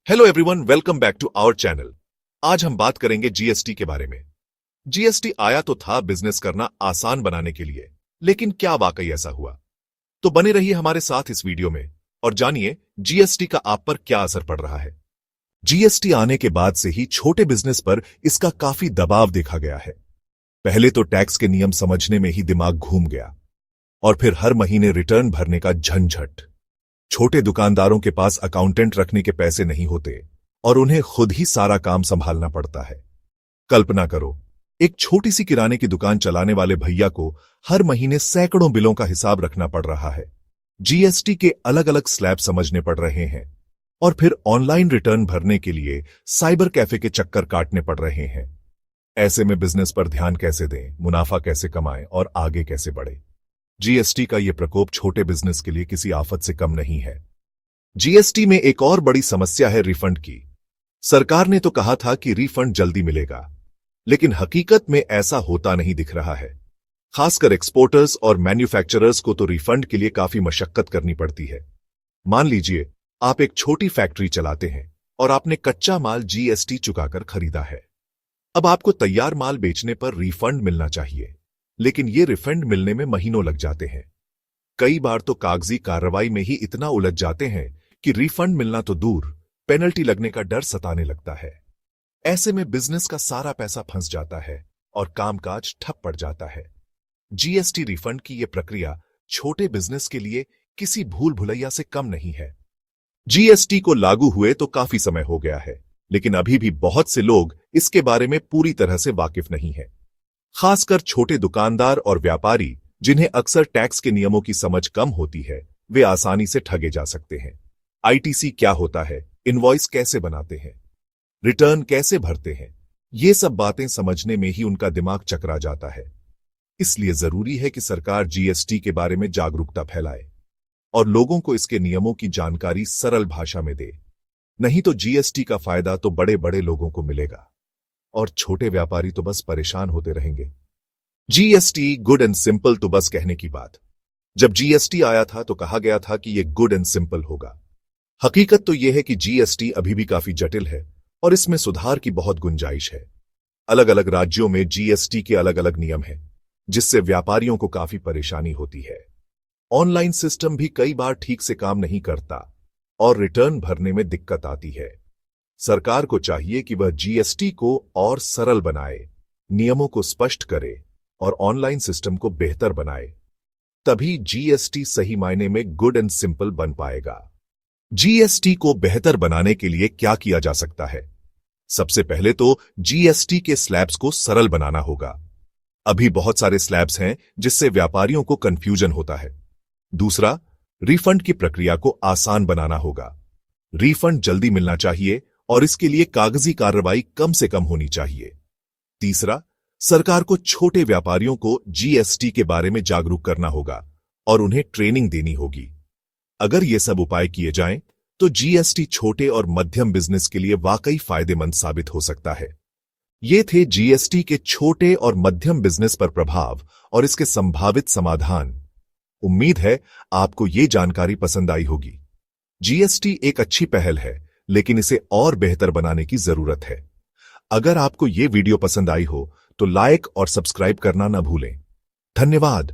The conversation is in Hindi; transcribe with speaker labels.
Speaker 1: Hello everyone, welcome back to our channel. आज हम बात करेंगे जीएसटी के बारे में। जीएसटी आया तो था बिजनेस करना आसान बनाने के लिए, लेकिन क्या वाकई ऐसा हुआ? तो बने रहिए हमारे साथ इस वीडियो में और जानिए जीएसटी का आप पर क्या असर पड़ रहा है। जीएसटी आने के बाद से ही छोटे बिजनेस पर इसका काफी दबाव देखा गया है। पहले तो टैक्स के नियम समझने में ही दिमाग घूम गया, और फिर हर महीने रिटर्न भरने का झंझट। छोटे दुकानदारों के पास अकाउंटेंट रखने के पैसे नहीं होते और उन्हें खुद ही सारा काम संभालना पड़ता है। कल्पना करो, एक छोटी सी किराने की दुकान चलाने वाले भैया को हर महीने सैकड़ों बिलों का हिसाब रखना पड़ रहा है। जीएसटी के अलग अलग स्लैब समझने पड़ रहे हैं, और फिर ऑनलाइन रिटर्न भरने के लिए साइबर कैफे के चक्कर काटने पड़ रहे हैं। ऐसे में बिजनेस पर ध्यान कैसे दें, मुनाफा कैसे कमाएं और आगे कैसे बढ़े? जीएसटी का यह प्रकोप छोटे बिजनेस के लिए किसी आफत से कम नहीं है। जीएसटी में एक और बड़ी समस्या है रिफंड की। सरकार ने तो कहा था कि रिफंड जल्दी मिलेगा, लेकिन हकीकत में ऐसा होता नहीं दिख रहा है। खासकर एक्सपोर्टर्स और मैन्युफैक्चरर्स को तो रिफंड के लिए काफी मशक्कत करनी पड़ती है। मान लीजिए आप एक छोटी फैक्ट्री चलाते हैं और आपने कच्चा माल जीएसटी चुकाकर खरीदा है। अब आपको तैयार माल बेचने पर रिफंड मिलना चाहिए, लेकिन ये रिफंड मिलने में महीनों लग जाते हैं। कई बार तो कागजी कार्रवाई में ही इतना उलझ जाते हैं कि रिफंड मिलना तो दूर, पेनल्टी लगने का डर सताने लगता है। ऐसे में बिजनेस का सारा पैसा फंस जाता है और कामकाज ठप पड़ जाता है। जीएसटी रिफंड की यह प्रक्रिया छोटे बिजनेस के लिए किसी भूल भुलैया से कम नहीं है। जीएसटी को लागू हुए तो काफी समय हो गया है, लेकिन अभी भी बहुत से लोग इसके बारे में पूरी तरह से वाकिफ नहीं है। खासकर छोटे दुकानदार और व्यापारी, जिन्हें अक्सर टैक्स के नियमों की समझ कम होती है, वे आसानी से ठगे जा सकते हैं। आईटीसी क्या होता है, इनवॉइस कैसे बनाते हैं, रिटर्न कैसे भरते हैं, ये सब बातें समझने में ही उनका दिमाग चकरा जाता है। इसलिए जरूरी है कि सरकार जीएसटी के बारे में जागरूकता फैलाए और लोगों को इसके नियमों की जानकारी सरल भाषा में दे। नहीं तो जीएसटी का फायदा तो बड़े बड़े लोगों को मिलेगा और छोटे व्यापारी तो बस परेशान होते रहेंगे। जीएसटी गुड एंड सिंपल तो बस कहने की बात। जब जीएसटी आया था तो कहा गया था कि यह गुड एंड सिंपल होगा। हकीकत तो यह है कि जीएसटी अभी भी काफी जटिल है और इसमें सुधार की बहुत गुंजाइश है। अलग अलग राज्यों में जीएसटी के अलग अलग नियम हैं, जिससे व्यापारियों को काफी परेशानी होती है। ऑनलाइन सिस्टम भी कई बार ठीक से काम नहीं करता और रिटर्न भरने में दिक्कत आती है। सरकार को चाहिए कि वह जीएसटी को और सरल बनाए, नियमों को स्पष्ट करे और ऑनलाइन सिस्टम को बेहतर बनाए। तभी जीएसटी सही मायने में गुड एंड सिंपल बन पाएगा। जीएसटी को बेहतर बनाने के लिए क्या किया जा सकता है? सबसे पहले तो जीएसटी के स्लैब्स को सरल बनाना होगा। अभी बहुत सारे स्लैब्स हैं जिससे व्यापारियों को कंफ्यूजन होता है। दूसरा, रिफंड की प्रक्रिया को आसान बनाना होगा। रिफंड जल्दी मिलना चाहिए और इसके लिए कागजी कार्रवाई कम से कम होनी चाहिए। तीसरा, सरकार को छोटे व्यापारियों को जीएसटी के बारे में जागरूक करना होगा और उन्हें ट्रेनिंग देनी होगी। अगर ये सब उपाय किए जाएं, तो जीएसटी छोटे और मध्यम बिजनेस के लिए वाकई फायदेमंद साबित हो सकता है। ये थे जीएसटी के छोटे और मध्यम बिजनेस पर प्रभाव और इसके संभावित समाधान। उम्मीद है आपको ये जानकारी पसंद आई होगी। जीएसटी एक अच्छी पहल है, लेकिन इसे और बेहतर बनाने की जरूरत है। अगर आपको ये वीडियो पसंद आई हो तो लाइक और सब्सक्राइब करना न भूलें। धन्यवाद।